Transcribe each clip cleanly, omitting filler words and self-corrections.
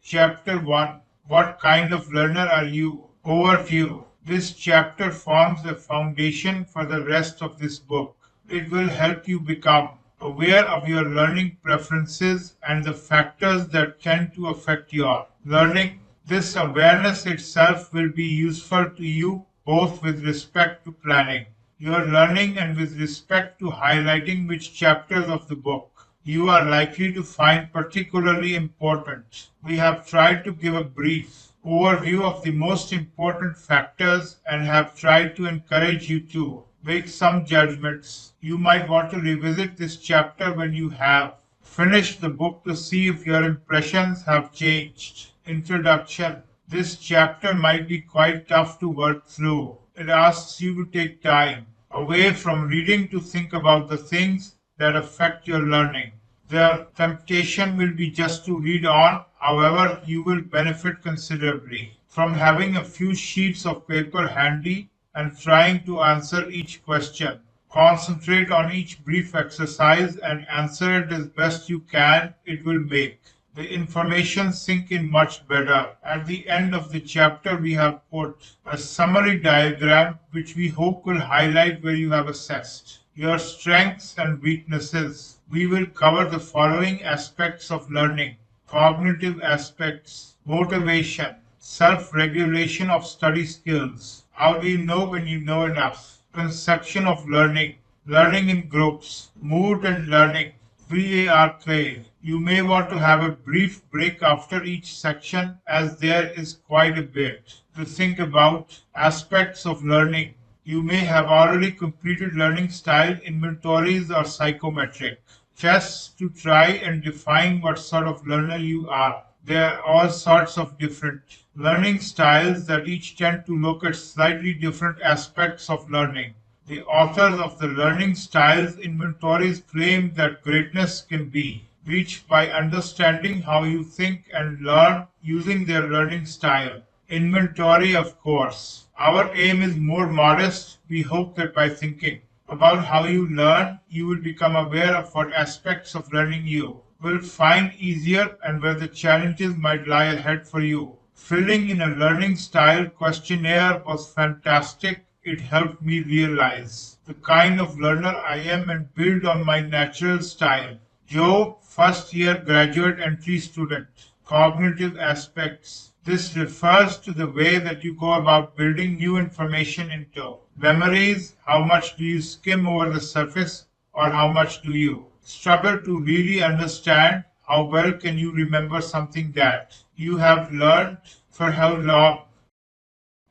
Chapter 1. What kind of learner are you? Overview. This chapter forms the foundation for the rest of this book. It will help you become aware of your learning preferences and the factors that tend to affect your learning. This awareness itself will be useful to you both with respect to planning your learning and with respect to highlighting which chapters of the book you are likely to find particularly important. We have tried to give a brief overview of the most important factors and have tried to encourage you to make some judgments. You might want to revisit this chapter when you have finished the book to see if your impressions have changed. Introduction. This chapter might be quite tough to work through. It asks you to take time away from reading to think about the things that affect your learning. The temptation will be just to read on, however, you will benefit considerably from having a few sheets of paper handy and trying to answer each question. Concentrate on each brief exercise and answer it as best you can. It will make the information sink in much better. At the end of the chapter, we have put a summary diagram which we hope will highlight where you have assessed your strengths and weaknesses. We will cover the following aspects of learning: cognitive aspects, motivation, self-regulation of study skills. How do you know when you know enough? Conception of learning, learning in groups, mood and learning, VARK. You may want to have a brief break after each section as there is quite a bit to think about. Aspects of learning. You may have already completed learning style inventories or psychometric tests to try and define what sort of learner you are. There are all sorts of different learning styles that each tend to look at slightly different aspects of learning. The authors of the learning styles inventories claim that greatness can be reached by understanding how you think and learn using their learning style. Inventory, of course. Our aim is more modest. We hope that by thinking about how you learn, you will become aware of what aspects of learning you will find easier and where the challenges might lie ahead for you. Filling in a learning style questionnaire was fantastic. It helped me realize the kind of learner I am and build on my natural style. Joe, first year graduate entry student. Cognitive aspects. This refers to the way that you go about building new information into memories. How much do you skim over the surface, or how much do you struggle to really understand? How well can you remember something that you have learned? For how long?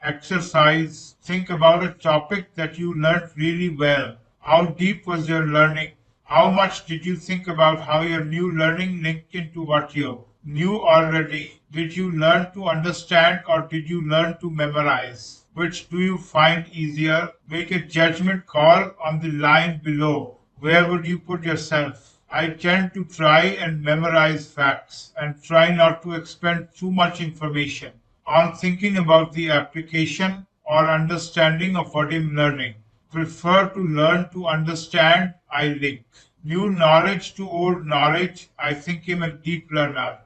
Exercise. Think about a topic that you learned really well. How deep was your learning? How much did you think about how your new learning linked into what you knew already? Did you learn to understand or did you learn to memorize? Which do you find easier? Make a judgment call on the line below. Where would you put yourself? I tend to try and memorize facts and try not to expend too much information on thinking about the application or understanding of what I'm learning. Prefer to learn to understand. I link new knowledge to old knowledge. I think I'm a deep learner.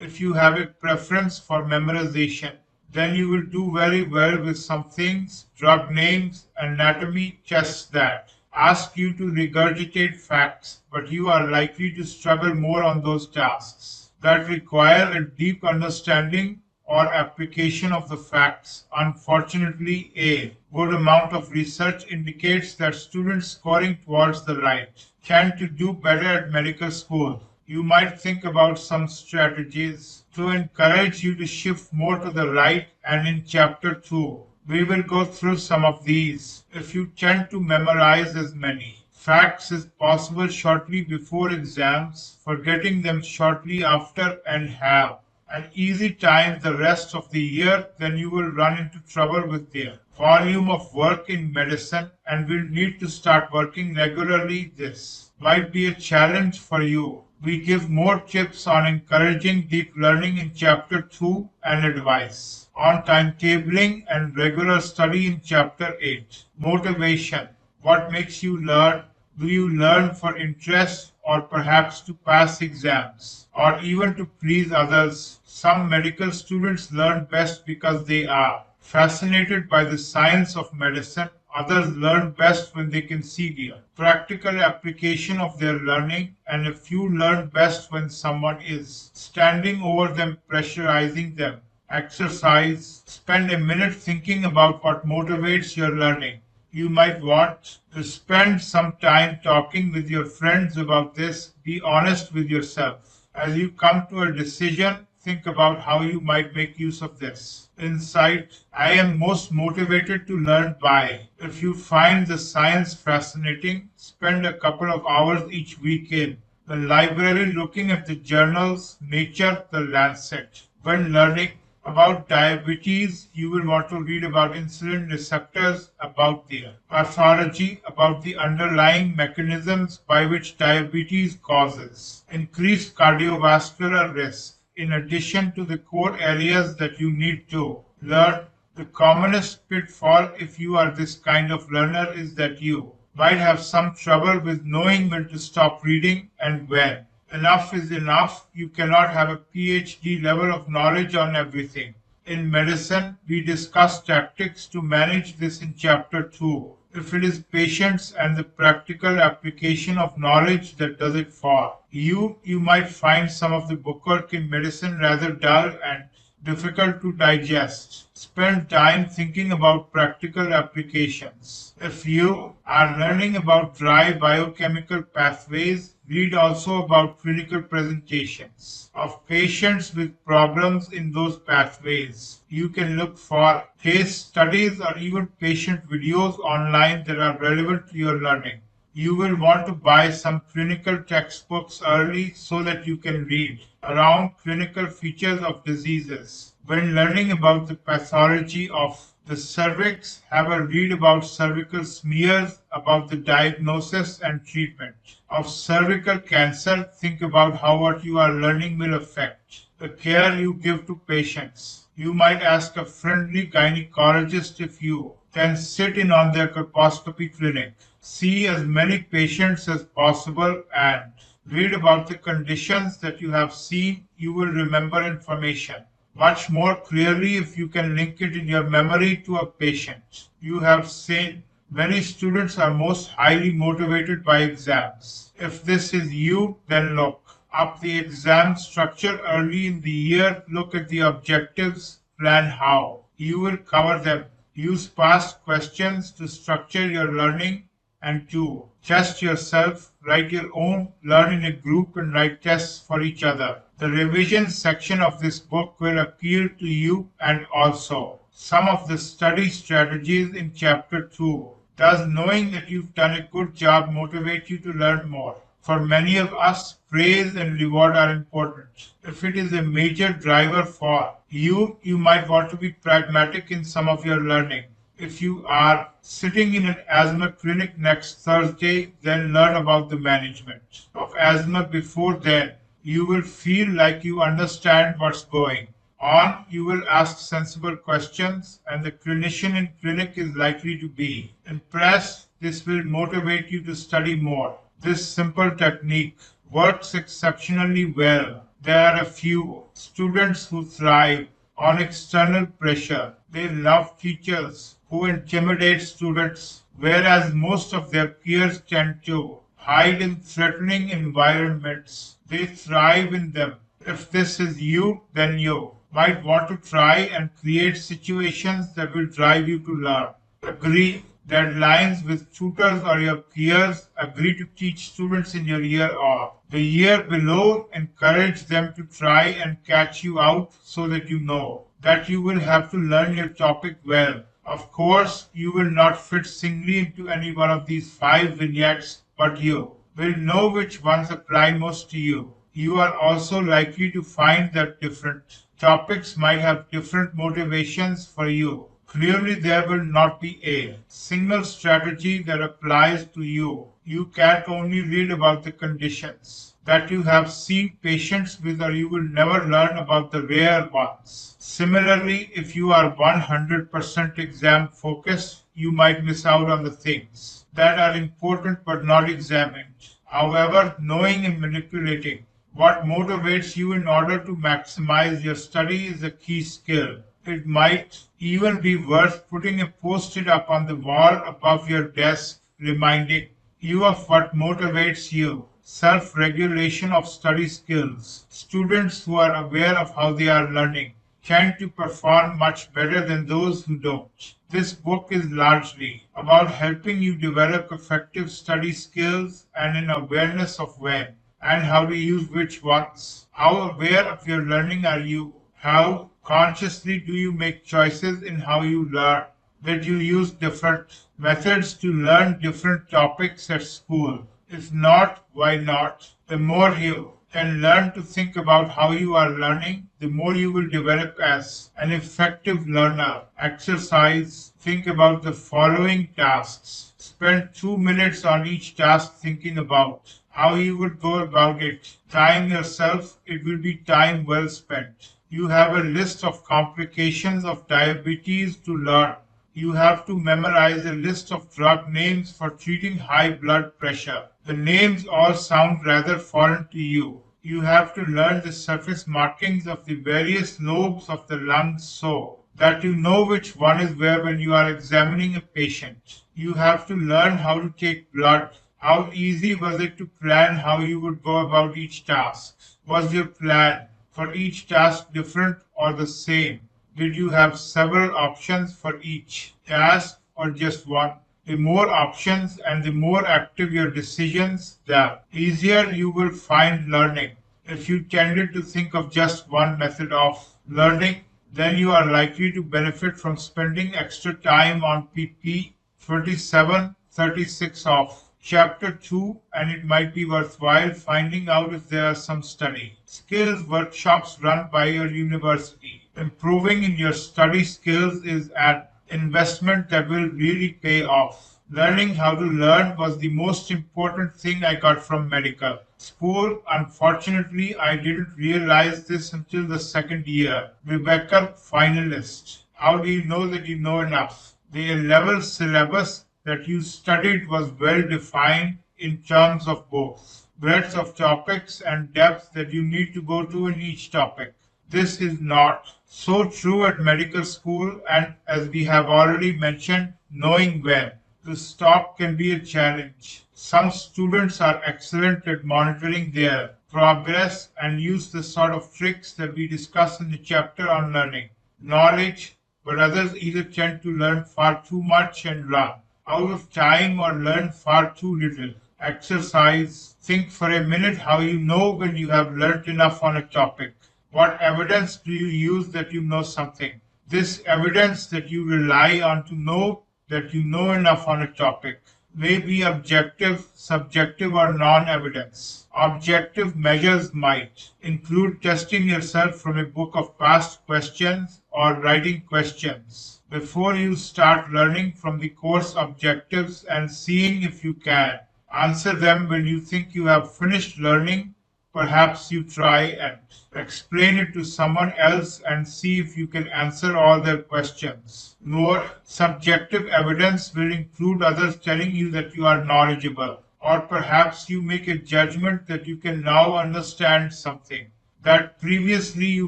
If you have a preference for memorization, then you will do very well with some things, drug names, anatomy, tests that ask you to regurgitate facts, but you are likely to struggle more on those tasks that require a deep understanding or application of the facts. Unfortunately, a good amount of research indicates that students scoring towards the right tend to do better at medical school. You might think about some strategies to encourage you to shift more to the right, and in chapter 2, we will go through some of these. If you tend to memorize as many facts as possible shortly before exams, forgetting them shortly after, and have an easy time the rest of the year, then you will run into trouble with the volume of work in medicine and will need to start working regularly. This might be a challenge for you. We give more tips on encouraging deep learning in chapter 2 and advice on timetabling and regular study in chapter 8. Motivation. What makes you learn? Do you learn for interest or perhaps to pass exams or even to please others? Some medical students learn best because they are fascinated by the science of medicine. Others learn best when they can see the practical application of their learning, and a few learn best when someone is standing over them, pressurizing them. Exercise. Spend a minute thinking about what motivates your learning. You might want to spend some time talking with your friends about this. Be honest with yourself. As you come to a decision, think about how you might make use of this. Insight. I am most motivated to learn by. If you find the science fascinating, spend a couple of hours each week in the library looking at the journals, Nature, the Lancet. When learning about diabetes, you will want to read about insulin receptors, about their pathology, about the underlying mechanisms by which diabetes causes increased cardiovascular risk. In addition to the core areas that you need to learn, the commonest pitfall if you are this kind of learner is that you might have some trouble with knowing when to stop reading and when. Enough is enough. You cannot have a PhD level of knowledge on everything. In medicine, we discuss tactics to manage this in Chapter 2. If it is patience and the practical application of knowledge that does it for you might find some of the bookwork in medicine rather dull and difficult to digest. Spend time thinking about practical applications. If you are learning about dry biochemical pathways, read also about clinical presentations of patients with problems in those pathways. You can look for case studies or even patient videos online that are relevant to your learning. You will want to buy some clinical textbooks early so that you can read around clinical features of diseases. When learning about the pathology of the cervix, have a read about cervical smears, about the diagnosis and treatment of cervical cancer. Think about how what you are learning will affect the care you give to patients. You might ask a friendly gynecologist if you can sit in on their colposcopy clinic. See as many patients as possible and read about the conditions that you have seen. You will remember information much more clearly if you can link it in your memory to a patient. You have seen many students are most highly motivated by exams. If this is you, then look up the exam structure early in the year. Look at the objectives, plan how you will cover them. Use past questions to structure your learning and to test yourself. Write your own, learn in a group, and write tests for each other. The revision section of this book will appeal to you, and also some of the study strategies in Chapter 2. Does knowing that you've done a good job motivate you to learn more? For many of us, praise and reward are important. If it is a major driver for you might want to be pragmatic in some of your learning. If you are sitting in an asthma clinic next Thursday, then learn about the management of asthma before then. You will feel like you understand what's going on. You will ask sensible questions, and the clinician in clinic is likely to be impressed. This will motivate you to study more. This simple technique works exceptionally well. There are a few students who thrive on external pressure. They love teachers who intimidate students, whereas most of their peers tend to hide in threatening environments. They thrive in them. If this is you, then you might want to try and create situations that will drive you to learn. Agree deadlines with tutors or your peers. Agree to teach students in your year or the year below. Encourage them to try and catch you out so that you know that you will have to learn your topic well. Of course, you will not fit singly into any one of these 5 vignettes, but you will know which ones apply most to you. You are also likely to find that different topics might have different motivations for you. Clearly, there will not be a single strategy that applies to you. You can't only read about the conditions that you have seen patients with, or you will never learn about the rare ones. Similarly, if you are 100% exam focused, you might miss out on the things that are important but not examined. However, knowing and manipulating what motivates you in order to maximize your study is a key skill. It might even be worth putting a post-it up on the wall above your desk reminding you of what motivates you. Self-regulation of study skills. Students who are aware of how they are learning tend to perform much better than those who don't. This book is largely about helping you develop effective study skills and an awareness of when and how to use which ones. How aware of your learning are you? How consciously do you make choices in how you learn? Did you use different methods to learn different topics at school? If not, why not? The more you can learn to think about how you are learning, the more you will develop as an effective learner. Exercise. Think about the following tasks. Spend 2 minutes on each task thinking about how you would go about it. Time yourself. It will be time well spent. You have a list of complications of diabetes to learn. You have to memorize a list of drug names for treating high blood pressure. The names all sound rather foreign to you. You have to learn the surface markings of the various lobes of the lungs so that you know which one is where when you are examining a patient. You have to learn how to take blood. How easy was it to plan how you would go about each task? Was your plan for each task different or the same? Did you have several options for each task or just one? The more options and the more active your decisions, the easier you will find learning. If you tended to think of just one method of learning, then you are likely to benefit from spending extra time on PP 2736 of Chapter 2, and it might be worthwhile finding out if there are some study skills workshops run by your university. Improving in your study skills is an investment that will really pay off. Learning how to learn was the most important thing I got from medical school. Unfortunately, I didn't realize this until the second year. Rebecca, finalist. How do you know that you know enough? The level syllabus that you studied was well defined in terms of both breadth of topics and depth that you need to go to in each topic. This is not so true at medical school, and as we have already mentioned, knowing when to stop can be a challenge. Some students are excellent at monitoring their progress and use the sort of tricks that we discuss in the chapter on learning knowledge, but others either tend to learn far too much and run out of time or learn far too little. Exercise. Think for a minute how you know when you have learned enough on a topic. What evidence do you use that you know something? This evidence that you rely on to know that you know enough on a topic may be objective, subjective, or non-evidence. Objective measures might include testing yourself from a book of past questions or writing questions before you start learning from the course objectives and seeing if you can answer them when you think you have finished learning. Perhaps you try and explain it to someone else and see if you can answer all their questions. More subjective evidence will include others telling you that you are knowledgeable, or perhaps you make a judgment that you can now understand something that previously you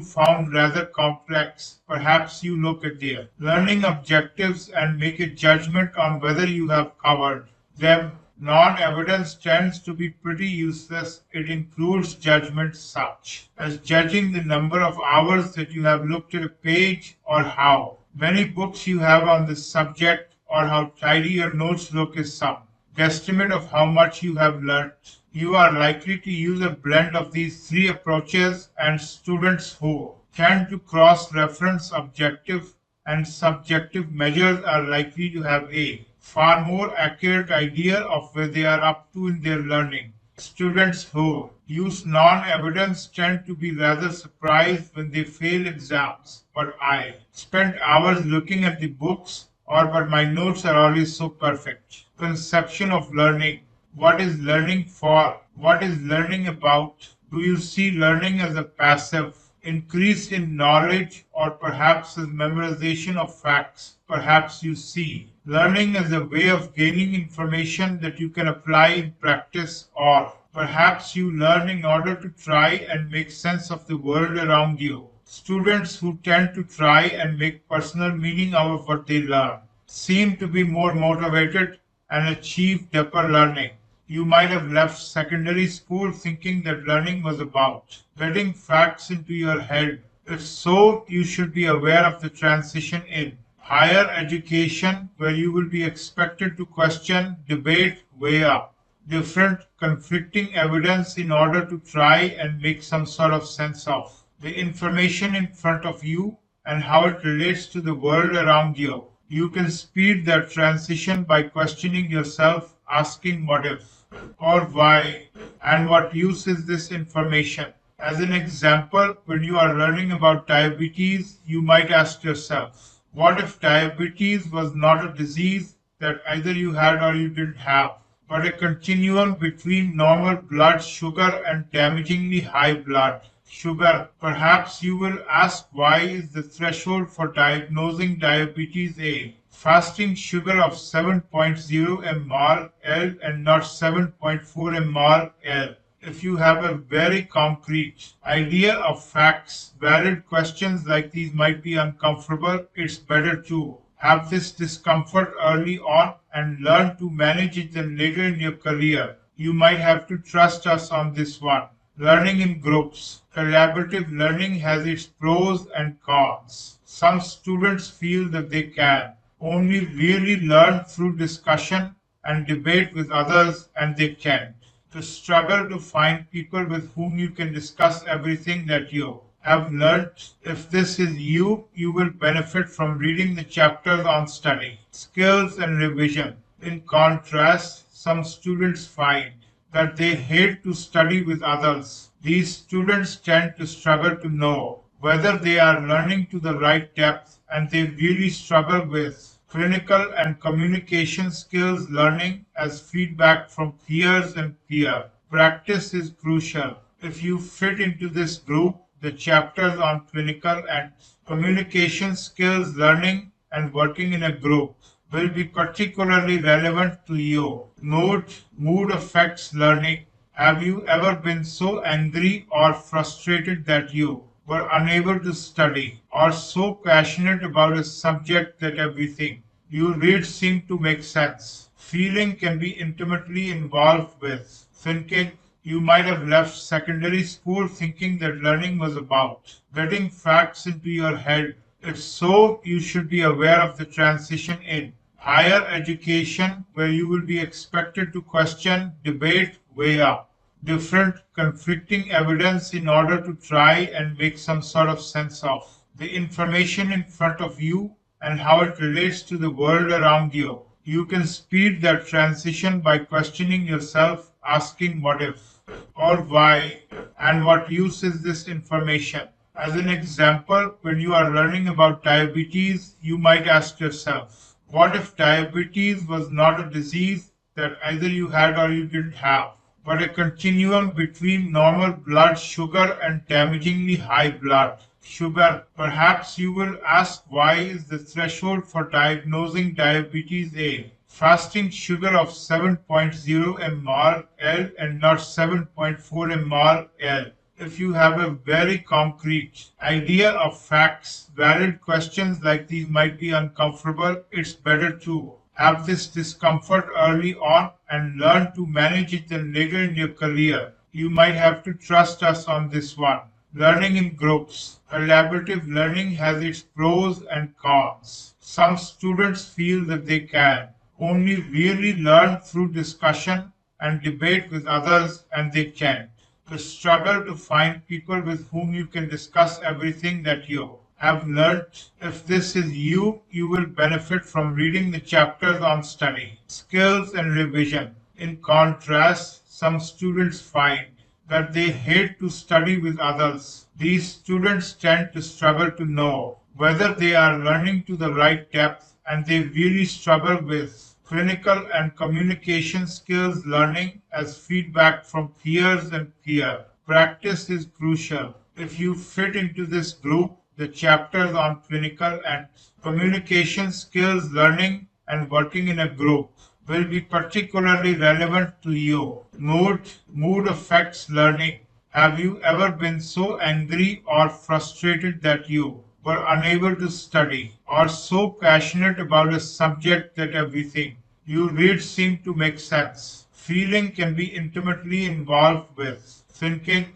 found rather complex. Perhaps you look at their learning objectives and make a judgment on whether you have covered them. Non-evidence tends to be pretty useless. It includes judgments such as judging the number of hours that you have looked at a page, or how many books you have on this subject, or how tidy your notes look is some guesstimate of how much you have learned. You are likely to use a blend of these three approaches, and students who tend to cross-reference objective and subjective measures are likely to have a far more accurate idea of where they are up to in their learning. Students who use non-evidence tend to be rather surprised when they fail exams. But I spent hours looking at the books, or but my notes are always so perfect. Conception of learning. What is learning for? What is learning about? Do you see learning as a passive increase in knowledge or perhaps as memorization of facts? Perhaps you see learning as a way of gaining information that you can apply in practice, or perhaps you learn in order to try and make sense of the world around you. Students who tend to try and make personal meaning out of what they learn seem to be more motivated and achieve deeper learning. You might have left secondary school thinking that learning was about getting facts into your head. If so, you should be aware of the transition in higher education, where you will be expected to question, debate, weigh up different conflicting evidence in order to try and make some sort of sense of the information in front of you and how it relates to the world around you. You can speed that transition by questioning yourself, asking what if or why and what use is this information. As an example, when you are learning about diabetes, you might ask yourself, what if diabetes was not a disease that either you had or you didn't have, but a continuum between normal blood sugar and damagingly high blood sugar? Perhaps you will ask, why is the threshold for diagnosing diabetes a fasting sugar of 7.0 mR L and not 7.4 mR L? If you have a very concrete idea of facts, valid questions like these might be uncomfortable. It's better to have this discomfort early on and learn to manage it then later in your career. You might have to trust us on this one. Learning in groups. Collaborative learning has its pros and cons. Some students feel that they can only really learn through discussion and debate with others, and they can't. To struggle to find people with whom you can discuss everything that you have learned. If this is you, you will benefit from reading the chapters on study, skills, and revision. In contrast, some students find that they hate to study with others. These students tend to struggle to know whether they are learning to the right depth, and they really struggle with clinical and communication skills learning as feedback from peers and peer. Practice is crucial. If you fit into this group, the chapters on clinical and communication skills learning and working in a group will be particularly relevant to you. Note, mood affects learning. Have you ever been so angry or frustrated that you were unable to study, or so passionate about a subject that everything you read seemed to make sense? Feeling can be intimately involved with thinking. You might have left secondary school thinking that learning was about getting facts into your head. If so, you should be aware of the transition in higher education, where you will be expected to question, debate, weigh up different conflicting evidence in order to try and make some sort of sense of the information in front of you and how it relates to the world around you. You can speed that transition by questioning yourself, asking what if or why and what use is this information. As an example, when you are learning about diabetes, you might ask yourself, what if diabetes was not a disease that either you had or you didn't have, but a continuum between normal blood sugar and damagingly high blood sugar? Perhaps you will ask, why is the threshold for diagnosing diabetes a fasting sugar of 7.0 mR L and not 7.4 mR L? If you have a very concrete idea of facts, valid questions like these might be uncomfortable. It's better to have this discomfort early on and learn to manage it then later in your career. You might have to trust us on this one. Learning in groups. Collaborative learning has its pros and cons. Some students feel that they can only really learn through discussion and debate with others, and they can't. To struggle to find people with whom you can discuss everything that you have learned. If this is you, you will benefit from reading the chapters on study, skills, and revision. In contrast, some students find that they hate to study with others. These students tend to struggle to know whether they are learning to the right depth, and they really struggle with clinical and communication skills learning as feedback from peers and peer. Practice is crucial. If you fit into this group, the chapters on clinical and communication skills learning and working in a group will be particularly relevant to you. Mood affects learning. Have you ever been so angry or frustrated that you were unable to study, or so passionate about a subject that everything you read seemed to make sense? Feeling can be intimately involved with thinking,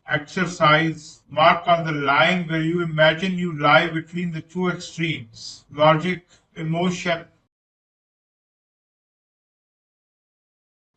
exercise. Mark on the line where you imagine you lie between the two extremes logic, emotion.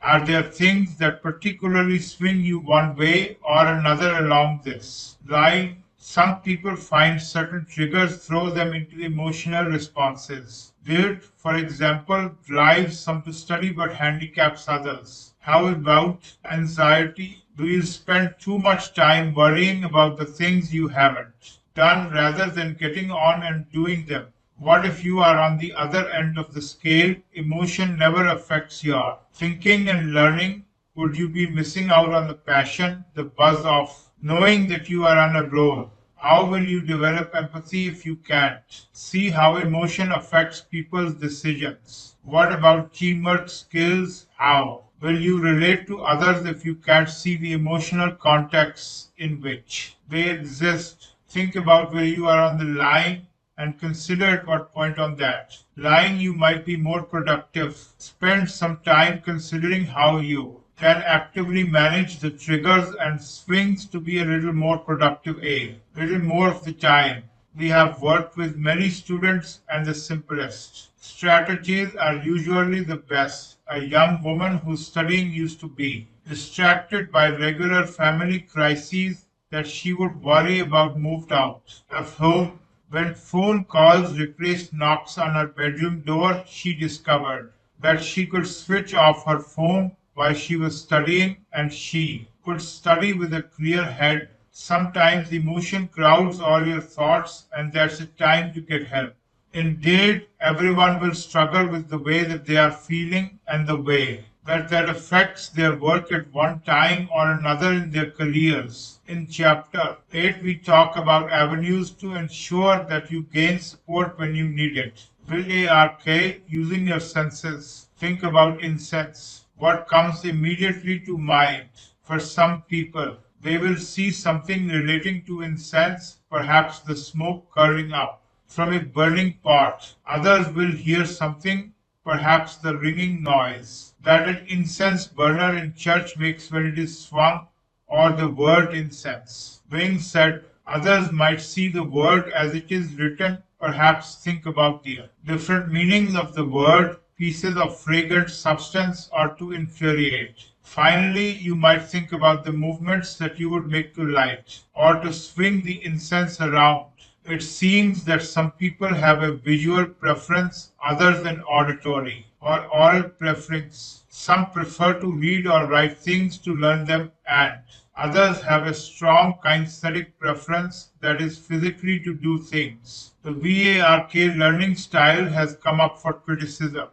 Are there things that particularly swing you one way or another along this line? Some people find certain triggers throw them into emotional responses. Guilt, for example, drives some to study but handicaps others. How about anxiety? Do you spend too much time worrying about the things you haven't done rather than getting on and doing them? What if you are on the other end of the scale? Emotion never affects your thinking and learning. Would you be missing out on the passion, the buzz of knowing that you are on a roll? How will you develop empathy if you can't? See how emotion affects people's decisions. What about teamwork skills? How will you relate to others if you can't see the emotional context in which they exist? Think about where you are on the line and consider at what point on that line you might be more productive. Spend some time considering how you can actively manage the triggers and swings to be a little more productive a little more of the time. We have worked with many students and the simplest strategies are usually the best. A young woman whose studying used to be distracted by regular family crises that she would worry about moved out of home. When phone calls replaced knocks on her bedroom door, she discovered that she could switch off her phone while she was studying and she could study with a clear head. Sometimes emotion crowds all your thoughts and that's a time to get help. Indeed, everyone will struggle with the way that they are feeling and the way that affects their work at one time or another in their careers. In chapter 8, we talk about avenues to ensure that you gain support when you need it. WARK, using your senses. Think about incense. What comes immediately to mind? For some people, they will see something relating to incense, perhaps the smoke curling up from a burning pot. Others will hear something, perhaps the ringing noise that an incense burner in church makes when it is swung, or the word incense. Being said, others might see the word as it is written, perhaps think about the different meanings of the word, pieces of fragrant substance, or to infuriate. Finally, you might think about the movements that you would make to light, or to swing the incense around. It seems that some people have a visual preference other than auditory or oral preference. Some prefer to read or write things to learn them, and others have a strong kinesthetic preference that is physically to do things. The VARK learning style has come up for criticism,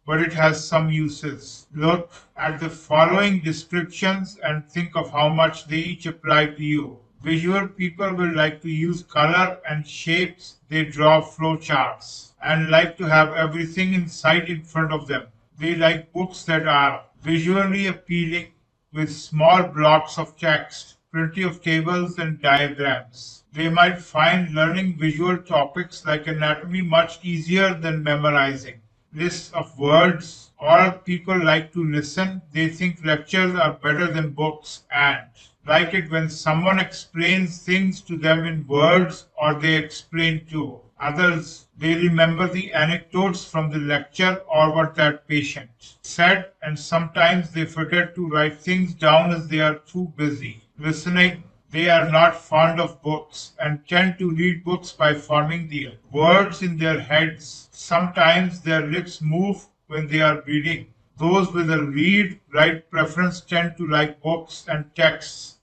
but it has some uses. Look at the following descriptions and think of how much they each apply to you. Visual people will like to use color and shapes. They draw flowcharts and like to have everything in sight in front of them. They like books that are visually appealing with small blocks of text, plenty of tables and diagrams. They might find learning visual topics like anatomy much easier than memorizing lists of words. All people like to listen. They think lectures are better than books and like it when someone explains things to them in words or they explain to others. They remember the anecdotes from the lecture or what that patient said, and sometimes they forget to write things down as they are too busy listening. They are not fond of books and tend to read books by forming the words in their heads. Sometimes their lips move when they are reading. Those with a read-write preference tend to like books and texts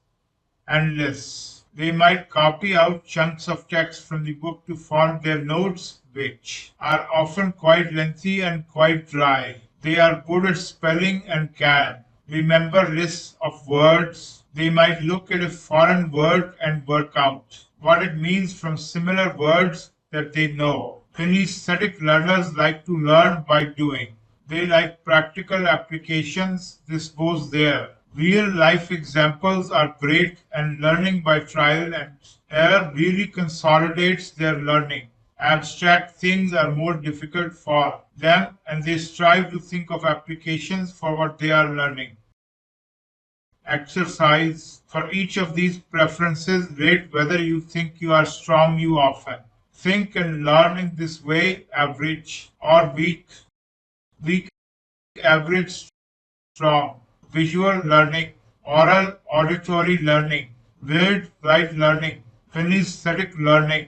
and lists. They might copy out chunks of text from the book to form their notes, which are often quite lengthy and quite dry. They are good at spelling and can remember lists of words. They might look at a foreign word and work out what it means from similar words that they know. Kinesthetic learners like to learn by doing. They like practical applications. This goes there. Real life examples are great, and learning by trial and error really consolidates their learning. Abstract things are more difficult for them, and they strive to think of applications for what they are learning. Exercise. For each of these preferences, rate whether you think you are strong you often. Think and learn in this way: average or weak. Weak, average, strong. Visual learning, oral auditory learning, read write learning, kinesthetic learning.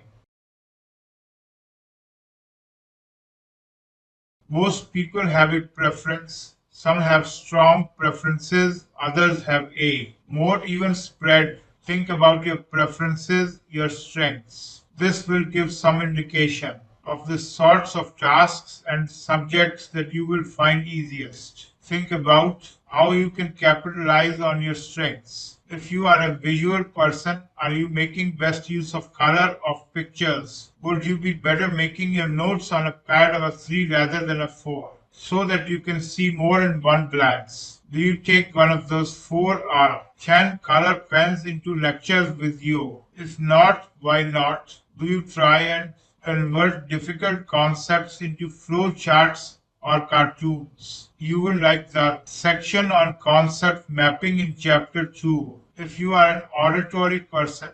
Most people have a preference. Some have strong preferences, others have a more even spread. Think about your preferences, your strengths. This will give some indication of the sorts of tasks and subjects that you will find easiest. Think about how you can capitalize on your strengths. If you are a visual person, are you making best use of color of pictures? Would you be better making your notes on a pad of a 3 rather than a 4, so that you can see more in one glance? Do you take one of those 4 or 10 color pens into lectures with you? If not, why not? Do you try and convert difficult concepts into flow charts or cartoons? You will like the section on concept mapping in chapter 2. If you are an auditory person,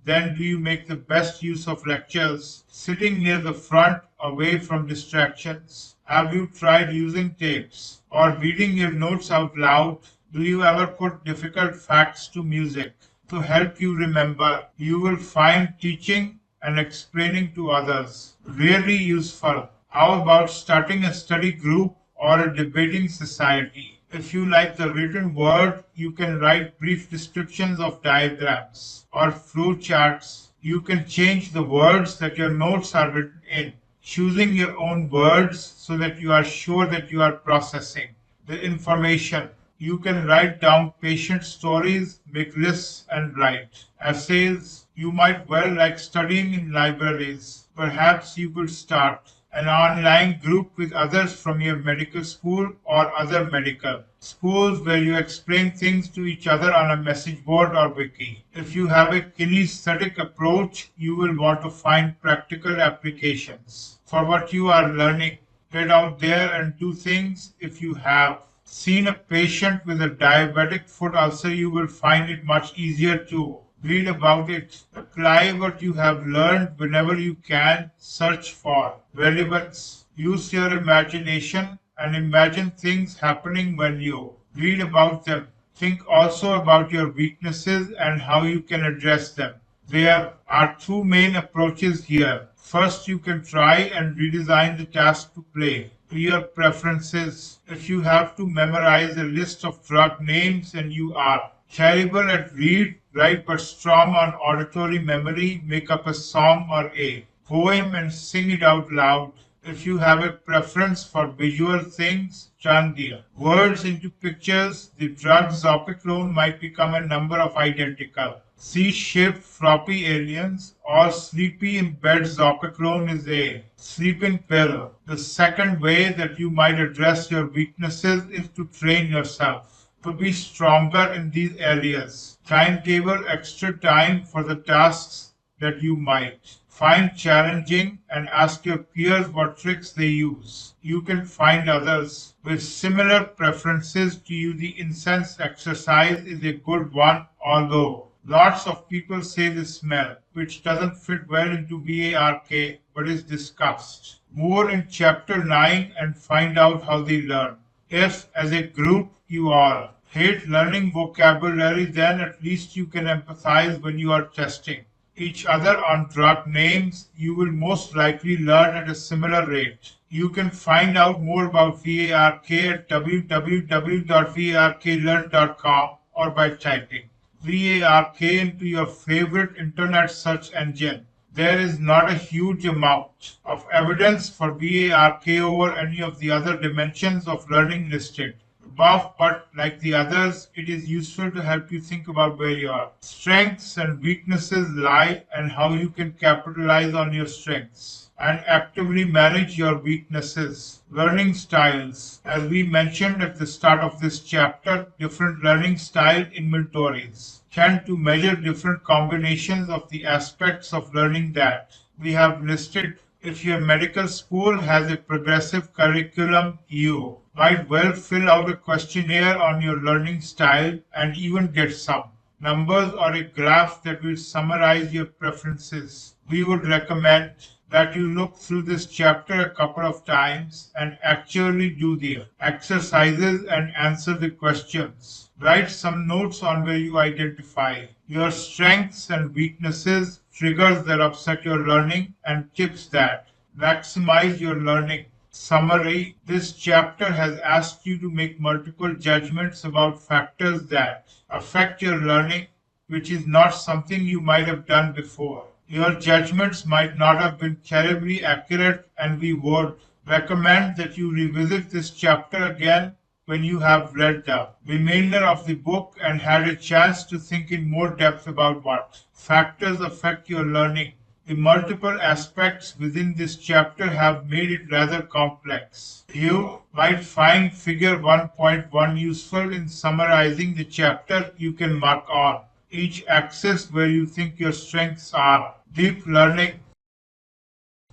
then do you make the best use of lectures sitting near the front away from distractions? Have you tried using tapes or reading your notes out loud? Do you ever put difficult facts to music to help you remember? You will find teaching and explaining to others really useful. How about starting a study group or a debating society? If you like the written word, you can write brief descriptions of diagrams or flow charts. You can change the words that your notes are written in, choosing your own words so that you are sure that you are processing the information. You can write down patient stories, make lists, and write essays. You might well like studying in libraries. Perhaps you could start an online group with others from your medical school or other medical schools where you explain things to each other on a message board or wiki. If you have a kinesthetic approach, you will want to find practical applications for what you are learning. Get out there and do things. If you have seen a patient with a diabetic foot ulcer, you will find it much easier to read about it. Apply what you have learned whenever you can. Search for relevance. Use your imagination and imagine things happening when you read about them. Think also about your weaknesses and how you can address them. There are 2 main approaches here. First, you can try and redesign the task to play to your preferences. If you have to memorize a list of drug names and you are terrible at read, write but strong on auditory memory, make up a song or a poem and sing it out loud. If you have a preference for visual things, turn the words into pictures. The drug zopiclone might become a number of identical C-shaped floppy aliens, or sleepy in bed zopiclone is a sleeping pill. The second way that you might address your weaknesses is to train yourself to be stronger in these areas. Timetable extra time for the tasks that you might find challenging and ask your peers what tricks they use. You can find others with similar preferences to you. The incense exercise is a good one, although lots of people say the smell, which doesn't fit well into VARK but is discussed more in chapter 9 and find out how they learn. If, as a group, you all hate learning vocabulary, then at least you can empathize when you are testing each other on drug names. You will most likely learn at a similar rate. You can find out more about VARK at www.varklearn.com or by typing VARK into your favorite internet search engine. There is not a huge amount of evidence for VARK over any of the other dimensions of learning listed above, but like the others, it is useful to help you think about where your strengths and weaknesses lie and how you can capitalize on your strengths and actively manage your weaknesses. Learning styles. As we mentioned at the start of this chapter, different learning style inventories tend to measure different combinations of the aspects of learning that we have listed. If your medical school has a progressive curriculum, you might well fill out a questionnaire on your learning style and even get some numbers or a graph that will summarize your preferences. We would recommend that you look through this chapter a couple of times and actually do the exercises and answer the questions. Write some notes on where you identify your strengths and weaknesses, triggers that upset your learning, and tips that maximize your learning. Summary. This chapter has asked you to make multiple judgments about factors that affect your learning, which is not something you might have done before. Your judgments might not have been terribly accurate, and we would recommend that you revisit this chapter again when you have read the remainder of the book and had a chance to think in more depth about what factors affect your learning. The multiple aspects within this chapter have made it rather complex. You might find figure 1.1 useful in summarizing the chapter. You can mark on each axis where you think your strengths are. Deep learning.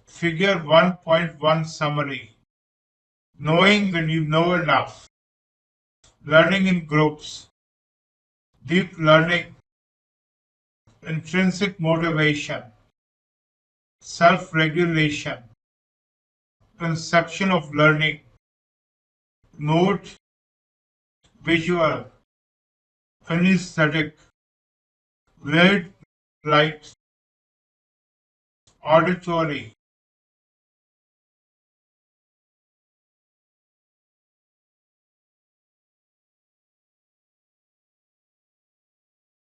Figure 1.1 summary. Knowing when you know enough. Learning in groups. Deep learning. Intrinsic motivation. Self-regulation. Conception of learning. Mood. Visual. Kinesthetic. Red light. Auditory.